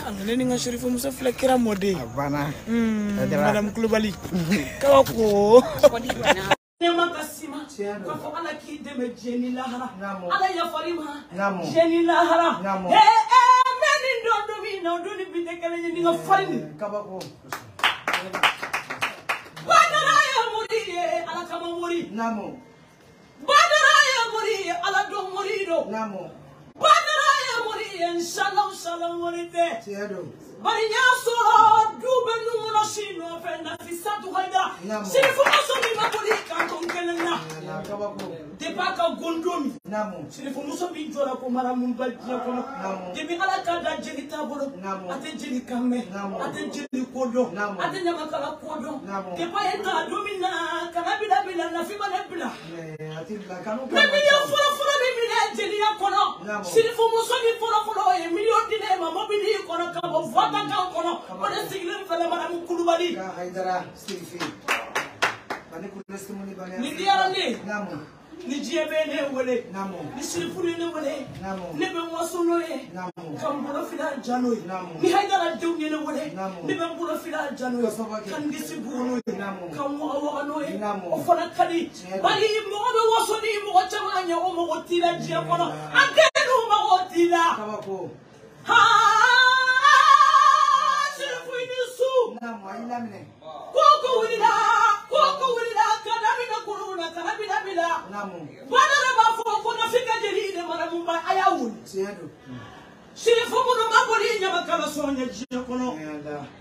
Angene nga Sherifu Musa Flekera mode. Bana. Madam Kulubali. Kawako. Nema kasima. Kwa ala kide me Jenny Lahara. Ala ya farima. Jenny Lahara. Meni ndo mi na ndo ni bitekele ni nga farini. Kabako. Badara ya muri ala kama muri. Namo. Badara ya muri ala do muri do. Namo. Badara ya muri shalom morite. Tiado. Bari nyasoro dube nuno shino fenda fisatu haida. Sherifu Musa mi makulika konkelena. Kabako. Depaka gondomi. Namo. Sherifu Musa mi jora ko mara mumbaji kono. Debi ala kada jeni tabolo. Ate jeni kame. Ate jeni kodo. Ate nyama kala kodo. Depa enta domina kana bila na fima na bila. Ati la kanu. Mimi ya fura mimi na jeni ya kono. Sherifu Musa mi fura e million dine mama bili kono kabo vota ka kono. Bade sigile fele mara Kulubali. Ka haidara stifi. Bane kulestimoni bane. Ni diarande. Namo. Ni jiebe ne wole. Namo. Ni Sherifu ne wole. Namo. Ne be wasono e. Namo. Kambulo fila jano e. Namo. Ni haidara dewne ne wole. Namo. Ne be mbulo fila jano e. Kan disi buno e. Namo. Kan wa no e. Namo. O fona kadi. Bali mo be wasoni mo chamanya o mo tila jia kono. Akenu mo tila. Kabako. Ha! Sherifu ni su. Namo ailamne. Koko wila kadamina kuruna kadamina bila. Namo. Badara bafo ko na fika jerine mara mumba ayawul. Tiado. Sherifu muno maboli nyama kala sonya jia kono.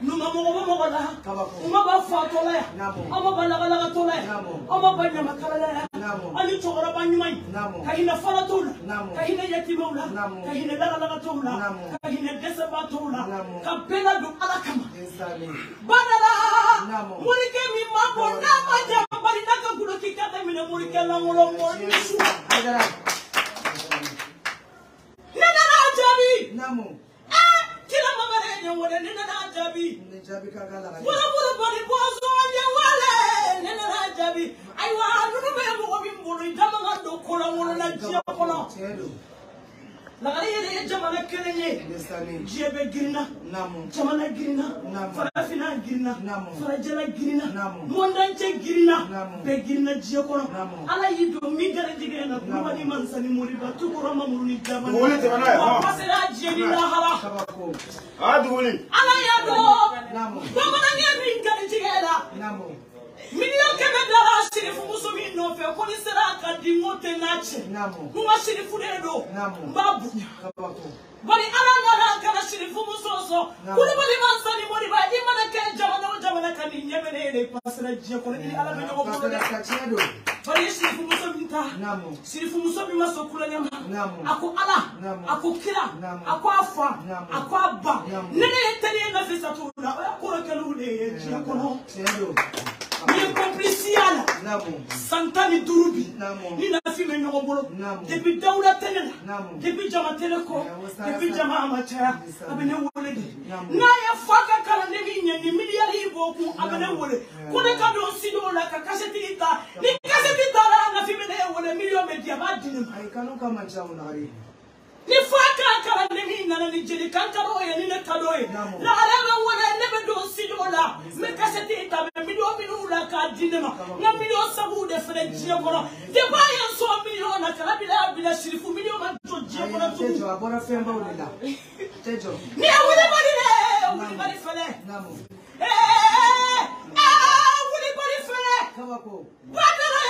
Numa mo la. Kabako. Uma ba fa tola ya. Namo. Ama bala tola ya. Namo. Ama ba nyama kala ya. Namo. Ali togora ba nyumai. Namo. Kahina fala tola. Namo. Kahina yatimula. Namo. Kahina la tola. Namo. Kahina desaba tola. Namo. Kapela du alakama. Esale. Badara. Namo. Murike mi mambo na maja bari naka kuno kikata mine murike la ngolo nisu. Haidara. Nena na ajabi. Namo. Kila mama renye wole nena na ajabi. Nejabi kakala. Bura bari bozo wale wale nena na ajabi. Aiwa nunu be mo bimbulu idama ngando kola ngolo na jia kola. Tiado. Nagari yele jamana kelenye. Esale. Jiebe girina. Namo. Jamana girina. Namo. Farafina girina. Namo. Farajala girina. Namo. Mondanche girina. Namo. Be girina jia kola. Namo. Ala yido mi gare digena kuma ni mansani muri batu koro mamuruni jamana. Wole temana ya. Wa pasera jeni la hala. Kabako. Aduli. Ala yado. Namo. Bamana ni mi gare digena. Namo. Milion keme dala Sherifu Musa mi no fe ko ni sera ka di mote nache. Namo. Kuma Sherifu dedo. Namo. Babunya. Kabako. Bari ala na kana Sherifu Musa so. Kuli bali mansani muri ba di mana ke jamana kan ni nyemene ne pasera je ko ni ala be ko ko. Tiado. Bari Sherifu Musa minta. Namo. Sherifu Musa mi maso kula nyama. Namo. Ako ala. Namo. Ako kira. Namo. Ako afa. Namo. Ako abba. Namo. Nene yetani na fisa tula. Ko kelu de je ko no. Tiado. Ni compliciana. Namo. Santani Durubi. Namo. Ni na fime nyoko bolo. Namo. Depuis Daouda Tenela. Namo. Depuis Jama Teleko. Depuis Jama Amachaya. Abene wole de. Namo. Na ya faka kala nemi nyeni miliari boku abene wole. Kone kado sido la kakaseti ita. Ni kaseti tara na fime ne wole milion media badini. Ay kanu kama chamu na hari. Ni faka kala nemi na ni jeli kankaro ya ni ne kado e. Namo. Na araba wole nebe do sido la. Me kaseti ita milion minula ka dinema. Na milion sabu de fere jia kono. De bayan so milion na kala bila Sherifu milion ma jo jia kono tu. Tejo abora femba ulila. Tejo. Ni awule bari de, awule bari fele. Namo. Awule bari fele. Kabako. Badara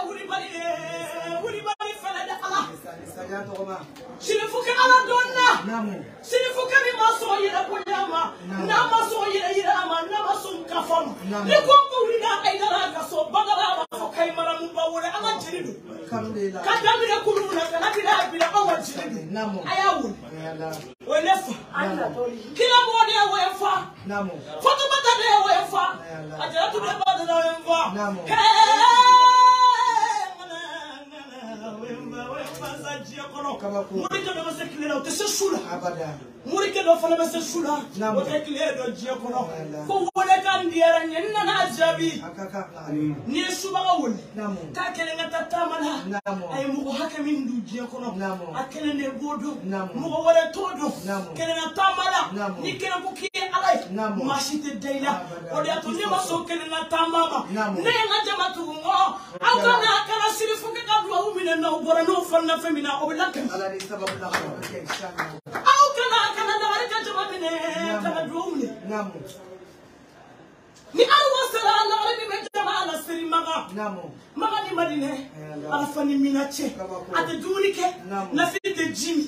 awule bari de, awule bari fele de ala. Sajan tokoma. Sherifu ke ala donna. Namo. Sherifu ke mi maso yira konyama. Na maso yira ama na maso nkafama. Ni ko wina aidara kaso badara ba kai mara mumba wole ala jiridu. Kamdela. Kadamira kuluna kana bila awa jiridu. Namo. Ayawul. Ayala. Wenefa. Kila mwone wefa. Namo. Foto batade wefa. Ajara tu de badana wefa. Namo. Kabako. Murike do se kilera o te se sula. Abada. Murike do fala be se sula. Namo. O te kilera do jia kono. Ko wole kan diara nyenna na jabi ni subaga woni ka kelenga tatamala ay mugo hakamin du je kono akelene bodo mugo wala todo kelenga tamala ni kelen ko ki alay mashite deila o de to ni maso kelenga tamama ne nga jama tu ngo akana kana sirifu ke ka do umine na bora no fanna femina o lakam ala ni sababu la au kana da wala jama bine kana do umine ni Allah sallallahu alaihi wa sallam ala siri maga maga ni madine ala fani minache ate dunike na fite jimi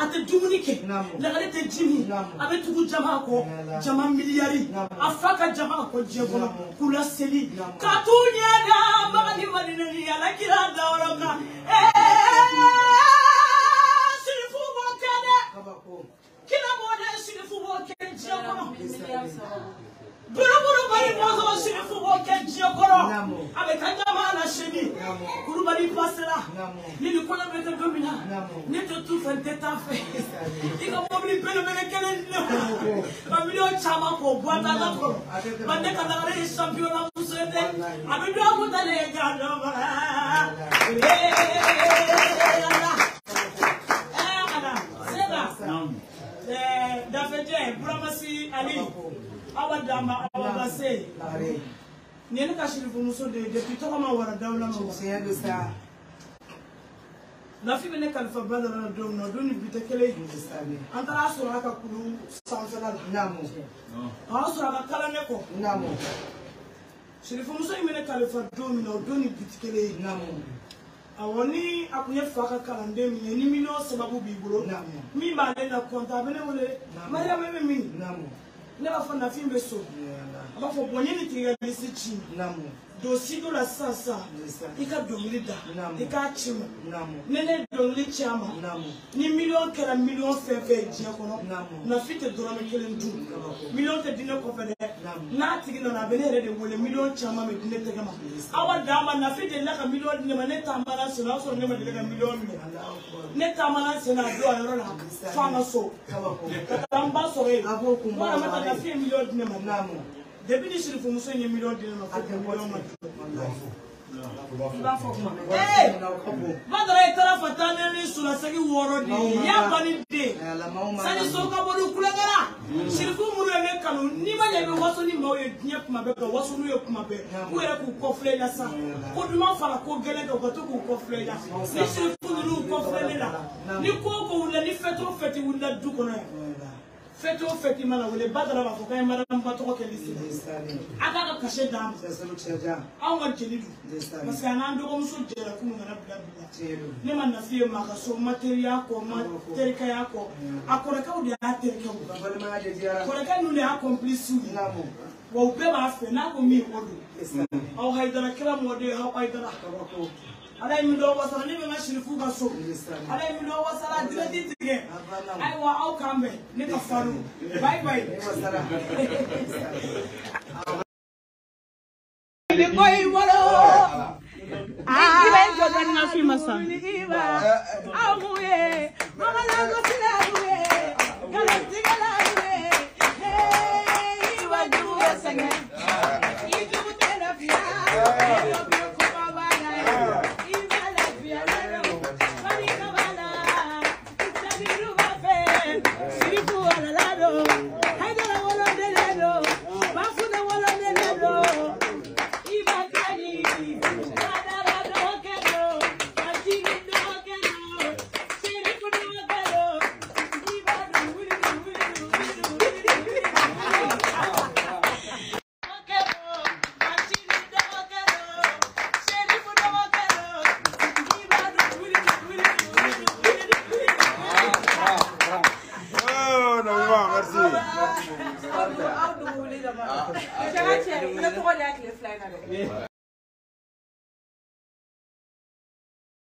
ate dunike la galete jimi abe tugu jama ko jama miliyari afaka jama ko jebono kula seli katunya da maga ni madine ni ala kira da wala siri fu mo kade kila mode siri fu mo kade jebono Buru bari mozo sirifu woke jiokoro avec kanyama na sheni kuru bari pasela ni bikola bete domina ni to tout fait d'état fait iko mobili pele bele kele ni ba milio chama ko boata na ko bande kana re championnat musete abido amutale gado da fete buramasi ali awadamba awabase nene kashirifu muso depuis to kama wara dawla no c'est de ça na fi bene kalfa badara na do no doni bitekele antara sura ka kulu sanfala namo sura ka kala ne ko namo shirifu muso imene kalfa do no doni bitekele namo awoni akuye faka kala ndemi ni mino sababu bibulo mi ba le na konta bene wole maria meme mi namo ne va faire la film de saut. On va faire bonner les réaliser chim. Dossier de la sasa. Il a donné da. Il a chim. Nene donné chama. Ni million que la million fait dia kono. Na fite dorame kelen du. Million te dine ko fede. Na tigi na benere de wole million chama me dine tegama. Awa dama na fite la ka million dine maneta mara sona so ne ma de ka million me. Neta mana sena do ayoro la. Fanga so. Tamba so e. Wala mata na fi million dine ma. Depuis que je suis venu à million de Faites au fait, il m'a dit, badara va faut quand même madame pas trop qu'elle ici. Aga ka cacher dame. C'est ça le tchadja. Ah on va te dire. Parce qu'un an de comme ça je la comme on a bila. Ne man na fiye maka so matériel ko matériel ya ko. Akora ka odi aterika ko. Akora ka nous les accomplices. Wa ube ba fe na ko mi odu. Au haidara kila mode ha haidara. Ala imido wasala ni ma shirifu ka so ala imido wasala direct tige ai wa au kambe ni ka faru bye bye wasala ni koi walo ah iba njo na filma sa au muye mama la go tilawe kala tigalawe hey iba juwe sange ibu tena fia merci.